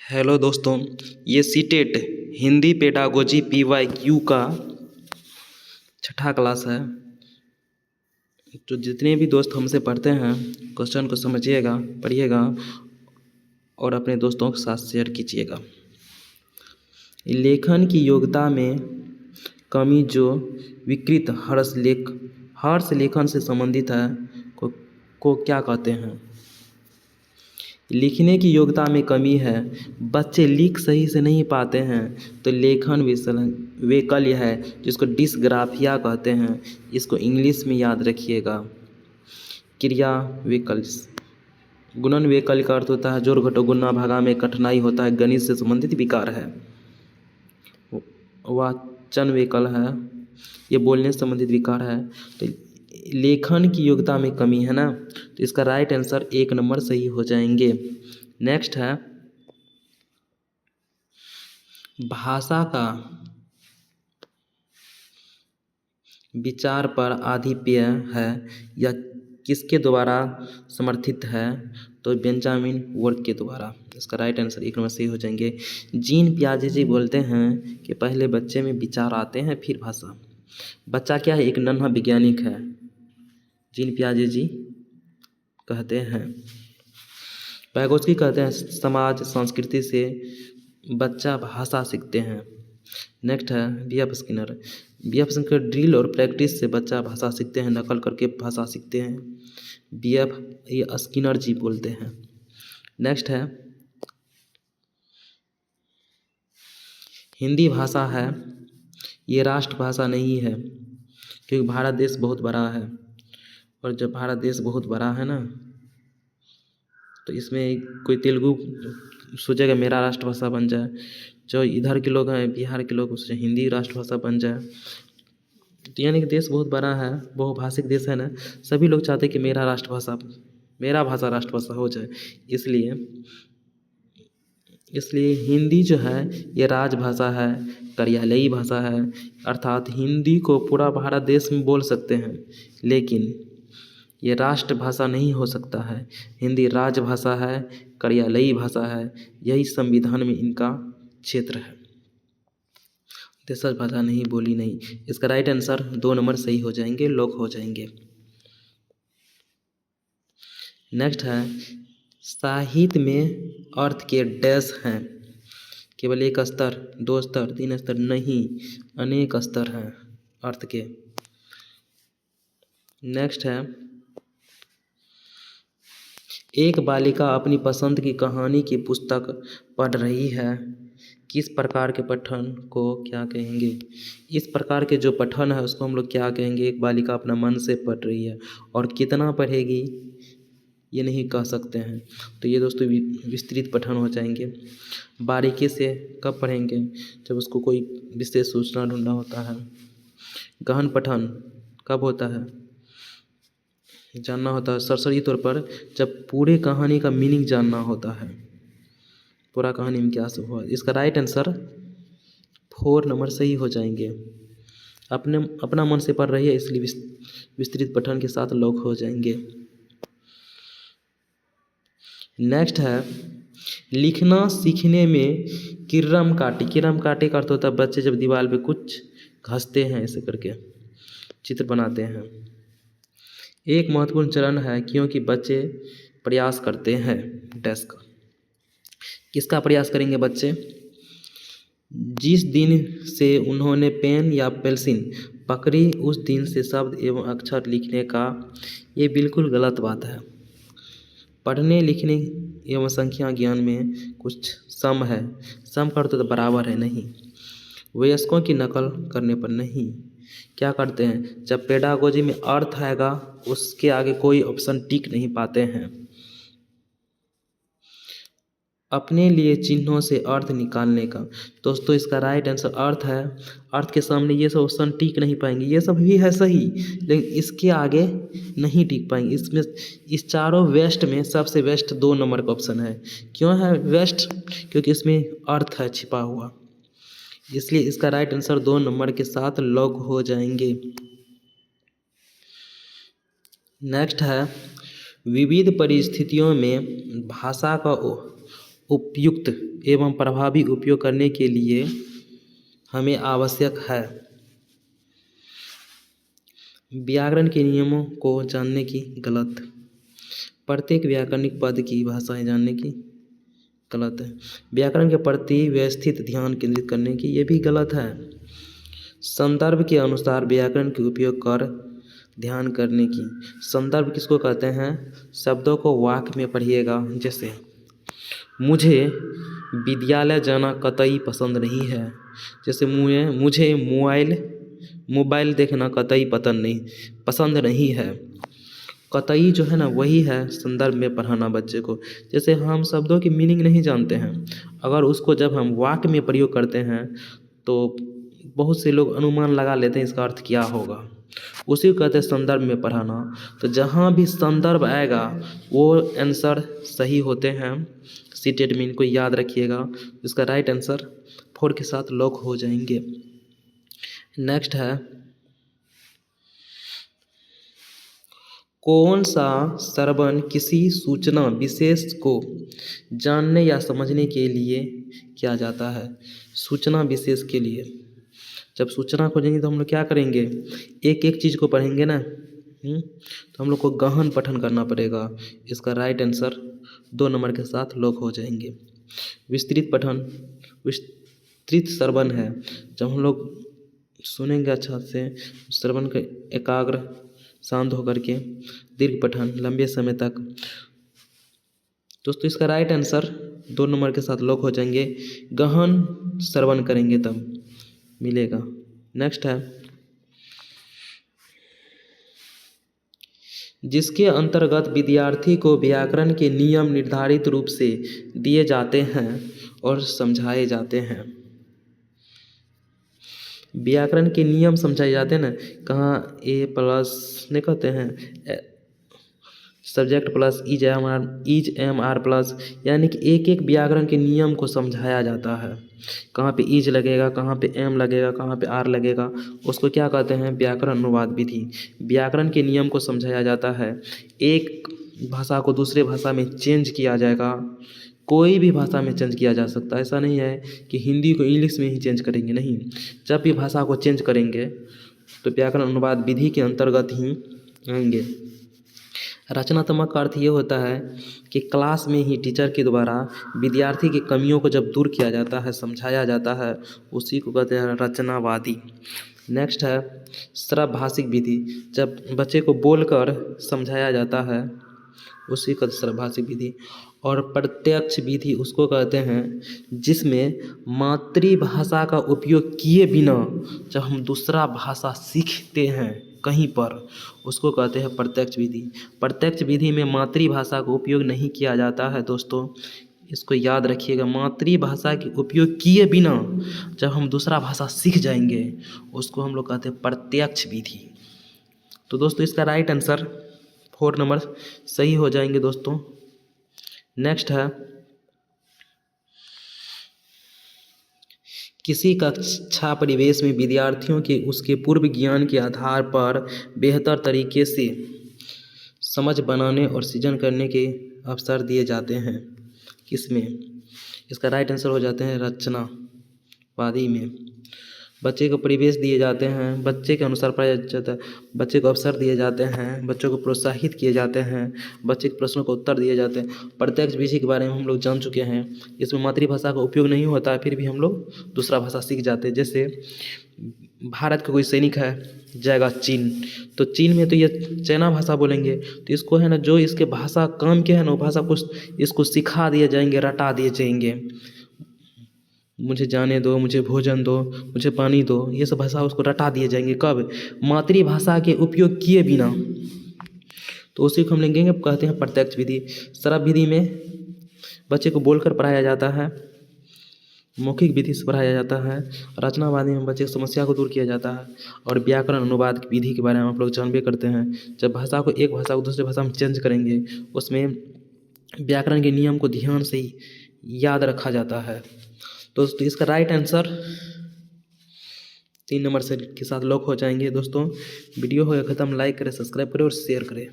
Hello दोस्तों, ये CTET Hindi pedagogy PYQ का छठा क्लास है। तो जितने भी दोस्त हमसे पढ़ते हैं क्वेश्चन को समझिएगा, पढ़िएगा और अपने दोस्तों के साथ शेयर कीजिएगा। लेखन की योग्यता में कमी जो विकृत हर्ष लेखन से संबंधित है को क्या कहते हैं? लिखने की योग्यता में कमी है, बच्चे लिख सही से नहीं पाते हैं तो लेखन वैकल्य है जिसको डिस्ग्राफिया कहते हैं। इसको इंग्लिश में याद रखिएगा। क्रिया वैकल्य, गुणन वैकल्य का अर्थ होता है जोड़ घटाव गुणा भागा में कठिनाई होता है, गणित से संबंधित विकार है। वाचन वैकल्य है, ये बोलने से संबंधित विकार है। तो लेखन की योग्यता में कमी है ना, तो इसका राइट आंसर 1 नंबर सही हो जाएंगे। नेक्स्ट है भाषा का विचार पर आधिपत्य है या किसके द्वारा समर्थित है? तो बेंजामिन वर्ग के द्वारा। इसका राइट आंसर 1 नंबर सही हो जाएंगे। जीन पियाजे जी बोलते हैं कि पहले बच्चे में विचार आते हैं फिर भाषा। बच्चा क्या है? एक नन्हा वैज्ञानिक है, जीन पियाजे जी कहते हैं। पैगोस्की कहते हैं समाज संस्कृति से बच्चा भाषा सीखते हैं। नेक्स्ट है BF स्किनर ड्रिल और प्रैक्टिस से बच्चा भाषा सीखते हैं, नकल करके भाषा सीखते हैं। ये स्किनर जी बोलते हैं। नेक्स्ट है हिंदी भाषा है, ये राष्ट्रभाषा नहीं है क्योंकि भारत देश बहुत बड़ा है, और जब भारत देश बहुत बड़ा है ना तो इसमें कोई तेलुगु सोचेगा मेरा राष्ट्रभाषा बन जाए, जो इधर के लोग हैं बिहार के लोग उससे हिंदी राष्ट्रभाषा बन जाए। तो यानी कि देश बहुत बड़ा है, बहुभाषिक देश है ना, सभी लोग चाहते हैं कि मेरा भाषा राष्ट्रभाषा हो जाए। इसलिए हिंदी जो है ये राजभाषा है, कार्यालयी भाषा है, अर्थात हिंदी को पूरा भारत देश में बोल सकते हैं, लेकिन ये राष्ट्रभाषा नहीं हो सकता है। हिंदी राजभाषा है, कार्यालयी भाषा है, यही संविधान में इनका क्षेत्र है। देशज भाषा नहीं, बोली नहीं। इसका राइट आंसर 2 नंबर सही हो जाएंगे, लॉक हो जाएंगे। नेक्स्ट है साहित्य में अर्थ के डैश हैं। केवल 1 स्तर, 2 स्तर, 3 स्तर नहीं, अनेक स्तर हैं अर्थ के। नेक्स्ट है एक बालिका अपनी पसंद की कहानी की पुस्तक पढ़ रही है, किस प्रकार के पठन को क्या कहेंगे? इस प्रकार के जो पठन है उसको हम लोग क्या कहेंगे? एक बालिका अपना मन से पढ़ रही है, और कितना पढ़ेगी ये नहीं कह सकते हैं। तो ये दोस्तों विस्तृत पठन हो जाएंगे। बारीकी से कब पढ़ेंगे? जब उसको कोई विशेष सूचना ढूंढना होता है। गहन पठन कब होता है? जानना होता है सरसरी तौर पर जब पूरे कहानी का मीनिंग जानना होता है, पूरा कहानी में क्या सब हुआ। इसका राइट आंसर 4 नंबर सही हो जाएंगे। अपना मन से पढ़ रही है इसलिए विस्तृत पठन के साथ लॉक हो जाएंगे। नेक्स्ट है लिखना सीखने में किरम काटे का अर्थ होता है बच्चे जब दीवार पे कुछ घसते हैं, ऐसे करके चित्र बनाते हैं। एक महत्वपूर्ण चरण है क्योंकि बच्चे प्रयास करते हैं डेस्क। किसका प्रयास करेंगे बच्चे? जिस दिन से उन्होंने पेन या पेंसिल पकड़ी उस दिन से शब्द एवं अक्षर लिखने का, ये बिल्कुल गलत बात है। पढ़ने लिखने एवं संख्या ज्ञान में कुछ सम है, सम का अर्थ तो बराबर है नहीं, वयस्कों की नकल करने पर नहीं। क्या करते हैं जब पेडागोजी में अर्थ आएगा उसके आगे कोई ऑप्शन टिक नहीं पाते हैं। अपने लिए चिन्हों से अर्थ निकालने का, दोस्तों इसका राइट आंसर अर्थ है। अर्थ के सामने ये सब ऑप्शन टिक नहीं पाएंगे, ये सब भी है सही लेकिन इसके आगे नहीं टिक पाएंगे। इसमें इस चारों वेस्ट में सबसे वेस्ट 2 नंबर का ऑप्शन है। क्यों है वेस्ट? क्योंकि इसमें अर्थ है छिपा हुआ, इसलिए इसका राइट आंसर 2 नंबर के साथ लॉक हो जाएंगे। नेक्स्ट है विविध परिस्थितियों में भाषा का उपयुक्त एवं प्रभावी उपयोग करने के लिए हमें आवश्यक है व्याकरण के नियमों को जानने की गलत, प्रत्येक व्याकरणिक पद की भाषाएं जानने की गलत है, व्याकरण के प्रति व्यवस्थित ध्यान केंद्रित करने की ये भी गलत है, संदर्भ के अनुसार व्याकरण के उपयोग कर ध्यान करने की। संदर्भ किसको कहते हैं? शब्दों को वाक्य में पढ़िएगा। जैसे मुझे विद्यालय जाना कतई पसंद नहीं है, जैसे मुझे मोबाइल देखना कतई पसंद नहीं है। कतई जो है ना वही है संदर्भ में पढ़ाना बच्चे को। जैसे हम शब्दों की मीनिंग नहीं जानते हैं, अगर उसको जब हम वाक्य में प्रयोग करते हैं तो बहुत से लोग अनुमान लगा लेते हैं इसका अर्थ क्या होगा, उसी को कहते हैं संदर्भ में पढ़ाना। तो जहाँ भी संदर्भ आएगा वो आंसर सही होते हैं। सीटेड में इनको याद रखिएगा। इसका राइट आंसर 4 के साथ लॉक हो जाएंगे। नेक्स्ट है कौन सा श्रवण किसी सूचना विशेष को जानने या समझने के लिए किया जाता है? सूचना विशेष के लिए जब सूचना खोजेंगे तो हम लोग क्या करेंगे, एक एक चीज़ को पढ़ेंगे ना। तो हम लोग को गहन पठन करना पड़ेगा। इसका राइट आंसर 2 नंबर के साथ लॉक हो जाएंगे। विस्तृत पठन विस्तृत श्रवण है, जब हम लोग सुनेंगे अच्छा से, श्रवण के एकाग्र शांत होकर के, दीर्घ पठन लंबे समय तक। दोस्तों इसका राइट आंसर 2 नंबर के साथ लॉक हो जाएंगे। गहन श्रवण करेंगे तब मिलेगा। नेक्स्ट है जिसके अंतर्गत विद्यार्थी को व्याकरण के नियम निर्धारित रूप से दिए जाते हैं और समझाए जाते हैं। व्याकरण के नियम समझाए जाते हैं ना, कहाँ ए प्लस नहीं कहते हैं, subject plus is M R plus, यानी कि एक एक व्याकरण के नियम को समझाया जाता है। कहाँ पे इज लगेगा, कहाँ पे एम लगेगा, कहाँ पे आर लगेगा, उसको क्या कहते हैं? व्याकरण अनुवाद विधि। व्याकरण के नियम को समझाया जाता है। एक भाषा को दूसरे भाषा में चेंज किया जाएगा, कोई भी भाषा में चेंज किया जा सकता है। ऐसा नहीं है कि हिंदी को इंग्लिश में ही चेंज करेंगे, नहीं। जब भी भाषा को चेंज करेंगे तो व्याकरण अनुवाद विधि के अंतर्गत ही आएंगे। रचनात्मक का अर्थ ये होता है कि क्लास में ही टीचर के द्वारा विद्यार्थी की कमियों को जब दूर किया जाता है, समझाया जाता है, उसी को कहते हैं रचनावादी। नेक्स्ट है श्रवभाषिक विधि, जब बच्चे को बोलकर समझाया जाता है उसी का श्रवभाषिक विधि। और प्रत्यक्ष विधि उसको कहते हैं जिसमें मातृभाषा का उपयोग किए बिना जब हम दूसरा भाषा सीखते हैं कहीं पर, उसको कहते हैं प्रत्यक्ष विधि। प्रत्यक्ष विधि में मातृभाषा का उपयोग नहीं किया जाता है दोस्तों, इसको याद रखिएगा। मातृभाषा के उपयोग किए बिना जब हम दूसरा भाषा सीख जाएंगे उसको हम लोग कहते हैं प्रत्यक्ष विधि। तो दोस्तों इसका राइट आंसर 4 नंबर सही हो जाएंगे दोस्तों। नेक्स्ट है किसी कक्षा परिवेश में विद्यार्थियों के उसके पूर्व ज्ञान के आधार पर बेहतर तरीके से समझ बनाने और सृजन करने के अवसर दिए जाते हैं। किसमें? इसका राइट आंसर हो जाते हैं रचनावादी में। बच्चे को परिवेश दिए जाते हैं, बच्चे के अनुसार पढ़ाया जाता है, बच्चे को अवसर दिए जाते हैं, बच्चों को प्रोत्साहित किए जाते हैं, बच्चे के प्रश्नों को उत्तर दिए जाते हैं। प्रत्यक्ष विधि के बारे में हम लोग जान चुके हैं। इसमें मातृभाषा का उपयोग नहीं होता है, फिर भी हम लोग दूसरा भाषा सीख जाते हैं। जैसे भारत का कोई सैनिक है, जाएगा चीन, तो चीन में तो ये चाइना भाषा बोलेंगे, तो इसको है ना जो इसके भाषा काम के है ना वो भाषा कुछ इसको सिखा दिए जाएंगे, रटा दिए जाएंगे। मुझे जाने दो, मुझे भोजन दो, मुझे पानी दो, ये सब भाषा उसको रटा दिए जाएंगे। कब? मातृभाषा के उपयोग किए बिना। तो उसी को हम लेंगे, कहते हैं प्रत्यक्ष विधि। श्रव विधि में बच्चे को बोलकर पढ़ाया जाता है, मौखिक विधि से पढ़ाया जाता है। रचनावादी में बच्चे की समस्या को दूर किया जाता है। और व्याकरण अनुवाद विधि के बारे में आप लोग जानबे करते हैं। जब भाषा को एक भाषा को दूसरे भाषा में चेंज करेंगे उसमें व्याकरण के नियम को ध्यान से ही याद रखा जाता है। दोस्तों इसका राइट आंसर 3 नंबर से के साथ लॉक हो जाएंगे। दोस्तों वीडियो हो गया ख़त्म, लाइक करें, सब्सक्राइब करें और शेयर करें।